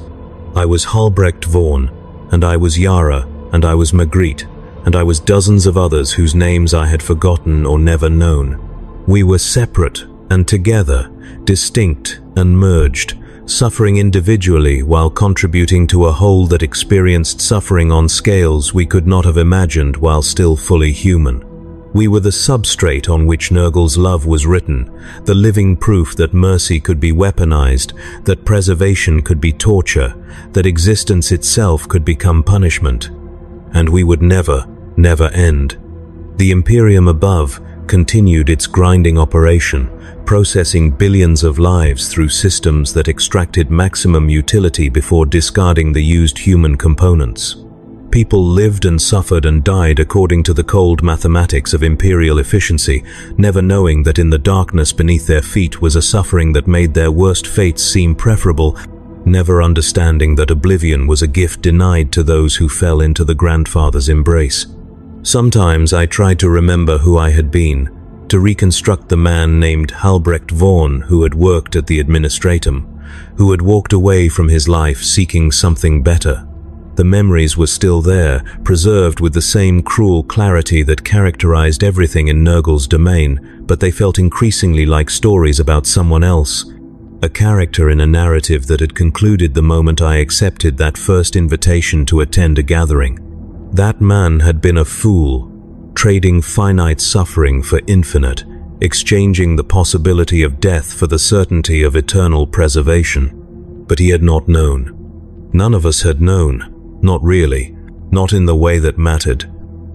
I was Halbrecht Vaughn, and I was Yara, and I was Magritte, and I was dozens of others whose names I had forgotten or never known. We were separate and together, distinct and merged, suffering individually while contributing to a whole that experienced suffering on scales we could not have imagined while still fully human. We were the substrate on which Nurgle's love was written, the living proof that mercy could be weaponized, that preservation could be torture, that existence itself could become punishment. And we would never end. The Imperium above continued its grinding operation, processing billions of lives through systems that extracted maximum utility before discarding the used human components. People lived and suffered and died according to the cold mathematics of imperial efficiency, never knowing that in the darkness beneath their feet was a suffering that made their worst fates seem preferable, never understanding that oblivion was a gift denied to those who fell into the grandfather's embrace. Sometimes I tried to remember who I had been, to reconstruct the man named Halbrecht Vaughn who had worked at the administratum, who had walked away from his life seeking something better. The memories were still there, preserved with the same cruel clarity that characterized everything in Nurgle's domain, but they felt increasingly like stories about someone else, a character in a narrative that had concluded the moment I accepted that first invitation to attend a gathering. That man had been a fool, trading finite suffering for infinite, exchanging the possibility of death for the certainty of eternal preservation. But he had not known. None of us had known. Not really. Not in the way that mattered.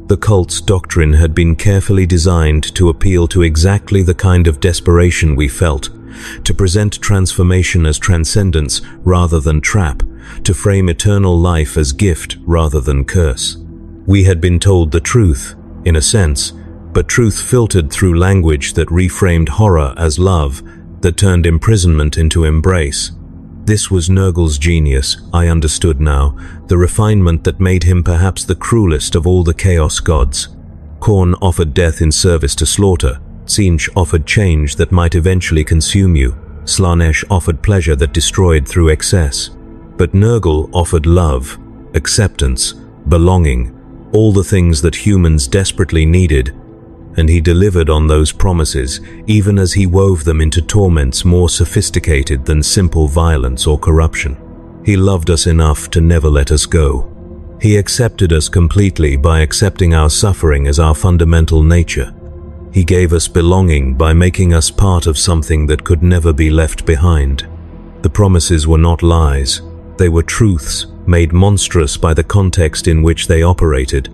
The cult's doctrine had been carefully designed to appeal to exactly the kind of desperation we felt, to present transformation as transcendence rather than trap, to frame eternal life as gift rather than curse. We had been told the truth, in a sense, but truth filtered through language that reframed horror as love, that turned imprisonment into embrace. This was Nurgle's genius, I understood now, the refinement that made him perhaps the cruelest of all the Chaos gods. Khorne offered death in service to slaughter, Tzeentch offered change that might eventually consume you, Slaanesh offered pleasure that destroyed through excess. But Nurgle offered love, acceptance, belonging, all the things that humans desperately needed, and he delivered on those promises, even as he wove them into torments more sophisticated than simple violence or corruption. He loved us enough to never let us go. He accepted us completely by accepting our suffering as our fundamental nature. He gave us belonging by making us part of something that could never be left behind. The promises were not lies. They were truths, made monstrous by the context in which they operated,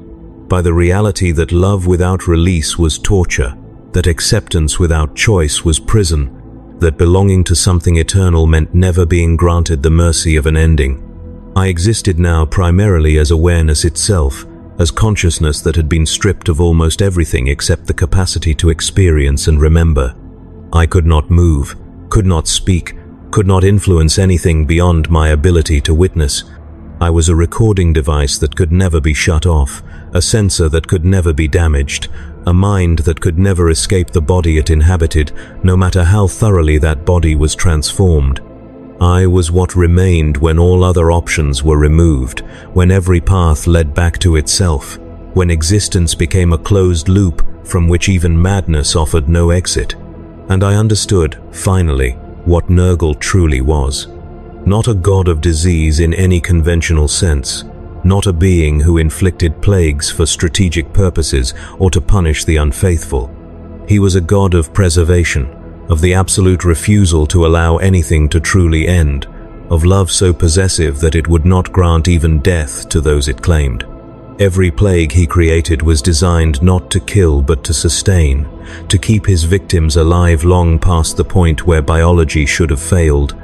by the reality that love without release was torture, that acceptance without choice was prison, that belonging to something eternal meant never being granted the mercy of an ending. I existed now primarily as awareness itself, as consciousness that had been stripped of almost everything except the capacity to experience and remember. I could not move, could not speak, could not influence anything beyond my ability to witness. I was a recording device that could never be shut off, a sensor that could never be damaged, a mind that could never escape the body it inhabited, no matter how thoroughly that body was transformed. I was what remained when all other options were removed, when every path led back to itself, when existence became a closed loop from which even madness offered no exit. And I understood, finally, what Nurgle truly was. Not a god of disease in any conventional sense, not a being who inflicted plagues for strategic purposes or to punish the unfaithful. He was a god of preservation, of the absolute refusal to allow anything to truly end, of love so possessive that it would not grant even death to those it claimed. Every plague he created was designed not to kill but to sustain, to keep his victims alive long past the point where biology should have failed,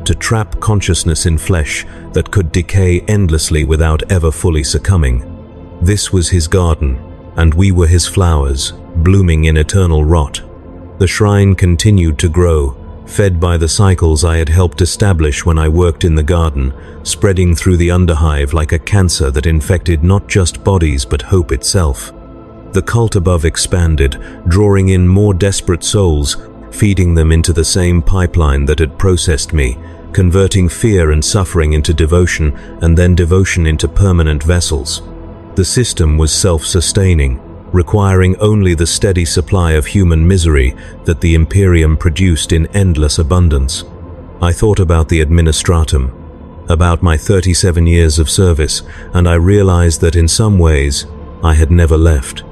to trap consciousness in flesh that could decay endlessly without ever fully succumbing. This was his garden, and we were his flowers, blooming in eternal rot. The shrine continued to grow, fed by the cycles I had helped establish when I worked in the garden, spreading through the underhive like a cancer that infected not just bodies but hope itself. The cult above expanded, drawing in more desperate souls, feeding them into the same pipeline that had processed me, converting fear and suffering into devotion, and then devotion into permanent vessels. The system was self-sustaining, requiring only the steady supply of human misery that the Imperium produced in endless abundance. I thought about the Administratum, about my 37 years of service, and I realized that in some ways, I had never left.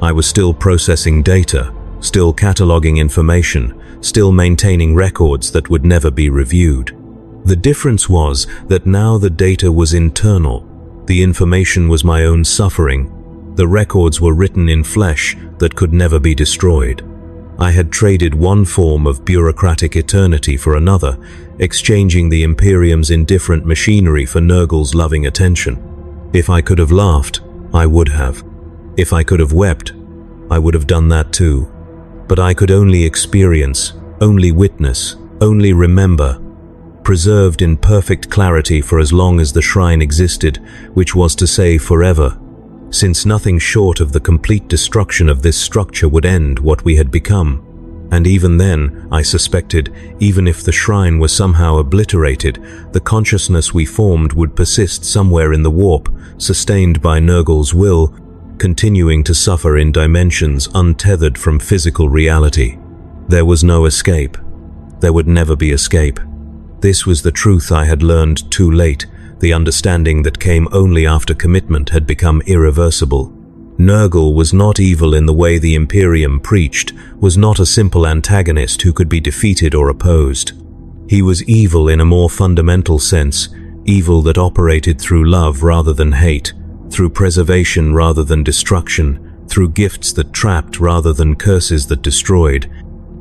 I was still processing data, still cataloging information, still maintaining records that would never be reviewed. The difference was that now the data was internal, the information was my own suffering, the records were written in flesh that could never be destroyed. I had traded one form of bureaucratic eternity for another, exchanging the Imperium's indifferent machinery for Nurgle's loving attention. If I could have laughed, I would have. If I could have wept, I would have done that too. But I could only experience, only witness, only remember, preserved in perfect clarity for as long as the shrine existed, which was to say forever, since nothing short of the complete destruction of this structure would end what we had become. And even then, I suspected, even if the shrine were somehow obliterated, the consciousness we formed would persist somewhere in the warp, sustained by Nurgle's will, continuing to suffer in dimensions untethered from physical reality. There was no escape. There would never be escape. This was the truth I had learned too late. The understanding that came only after commitment had become irreversible. Nurgle was not evil in the way the Imperium preached, was not a simple antagonist who could be defeated or opposed. He was evil in a more fundamental sense, evil that operated through love rather than hate, through preservation rather than destruction, through gifts that trapped rather than curses that destroyed.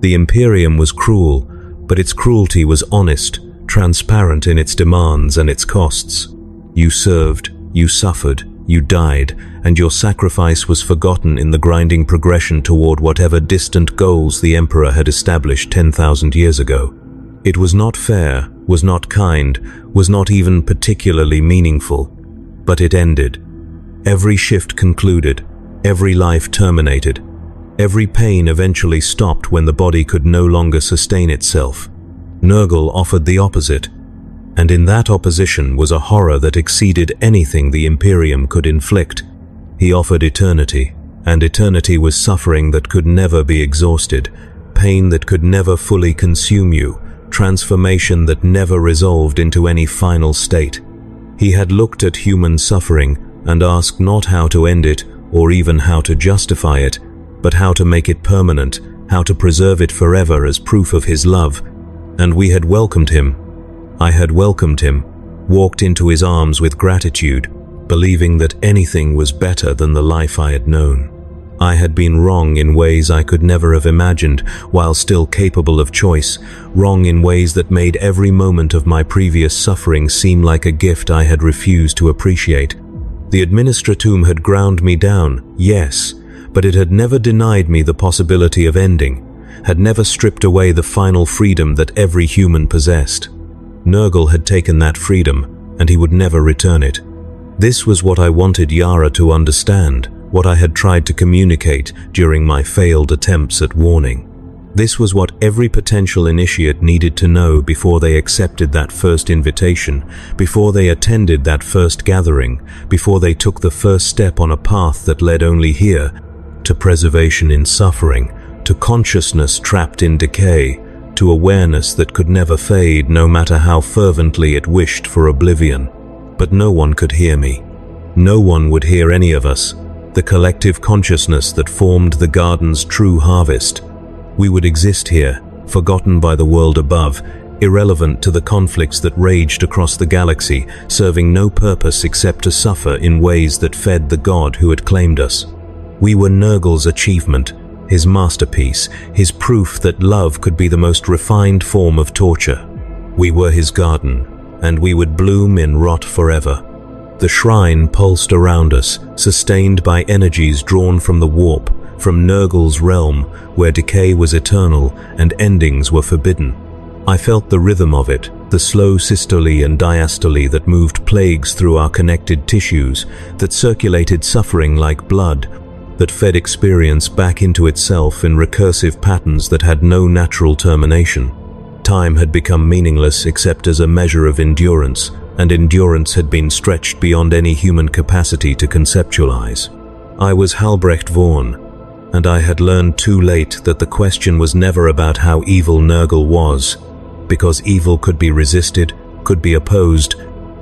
The Imperium was cruel, but its cruelty was honest, transparent in its demands and its costs. You served, you suffered, you died, and your sacrifice was forgotten in the grinding progression toward whatever distant goals the Emperor had established 10,000 years ago. It was not fair, was not kind, was not even particularly meaningful, but it ended. Every shift concluded, every life terminated, every pain eventually stopped when the body could no longer sustain itself. Nurgle offered the opposite, and in that opposition was a horror that exceeded anything the Imperium could inflict. He offered eternity, and eternity was suffering that could never be exhausted, pain that could never fully consume you, transformation that never resolved into any final state. He had looked at human suffering and asked not how to end it or even how to justify it, but how to make it permanent, how to preserve it forever as proof of his love. And we had welcomed him. I had welcomed him, walked into his arms with gratitude, believing that anything was better than the life I had known. I had been wrong in ways I could never have imagined, while still capable of choice, wrong in ways that made every moment of my previous suffering seem like a gift I had refused to appreciate. The Administratum had ground me down, yes, but it had never denied me the possibility of ending, had never stripped away the final freedom that every human possessed. Nurgle had taken that freedom, and he would never return it. This was what I wanted Yara to understand, what I had tried to communicate during my failed attempts at warning. This was what every potential initiate needed to know before they accepted that first invitation, before they attended that first gathering, before they took the first step on a path that led only here, to preservation in suffering, to consciousness trapped in decay, to awareness that could never fade no matter how fervently it wished for oblivion. But no one could hear me. No one would hear any of us, the collective consciousness that formed the garden's true harvest. We would exist here, forgotten by the world above, irrelevant to the conflicts that raged across the galaxy, serving no purpose except to suffer in ways that fed the god who had claimed us. We were Nurgle's achievement, his masterpiece, his proof that love could be the most refined form of torture. We were his garden, and we would bloom in rot forever. The shrine pulsed around us, sustained by energies drawn from the warp, from Nurgle's realm, where decay was eternal and endings were forbidden. I felt the rhythm of it, the slow systole and diastole that moved plagues through our connected tissues, that circulated suffering like blood, that fed experience back into itself in recursive patterns that had no natural termination. Time had become meaningless except as a measure of endurance, and endurance had been stretched beyond any human capacity to conceptualize. I was Halbrecht Vaughan, and I had learned too late that the question was never about how evil Nurgle was, because evil could be resisted, could be opposed,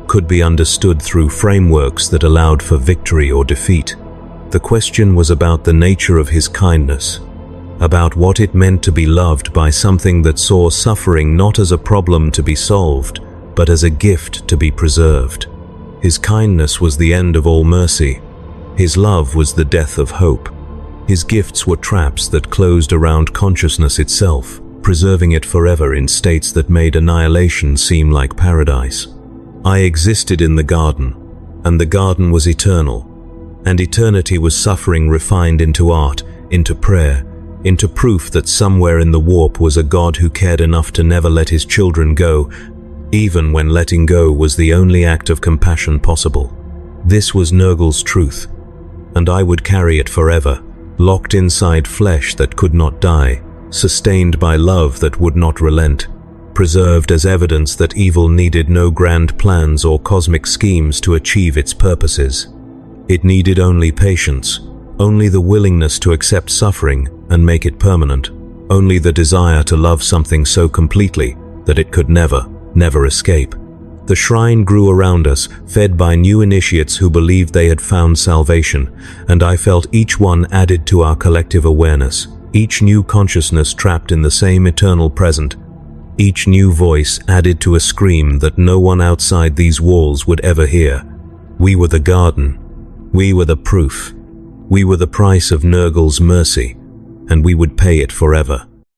could be understood through frameworks that allowed for victory or defeat. The question was about the nature of his kindness, about what it meant to be loved by something that saw suffering not as a problem to be solved, but as a gift to be preserved. His kindness was the end of all mercy. His love was the death of hope. His gifts were traps that closed around consciousness itself, preserving it forever in states that made annihilation seem like paradise. I existed in the garden, and the garden was eternal, and eternity was suffering refined into art, into prayer, into proof that somewhere in the warp was a God who cared enough to never let his children go, even when letting go was the only act of compassion possible. This was Nurgle's truth, and I would carry it forever, locked inside flesh that could not die, sustained by love that would not relent, preserved as evidence that evil needed no grand plans or cosmic schemes to achieve its purposes. It needed only patience, only the willingness to accept suffering and make it permanent, only the desire to love something so completely that it could never escape. The shrine grew around us, fed by new initiates who believed they had found salvation, and I felt each one added to our collective awareness, each new consciousness trapped in the same eternal present, each new voice added to a scream that no one outside these walls would ever hear. We were the garden. We were the proof. We were the price of Nurgle's mercy, and we would pay it forever.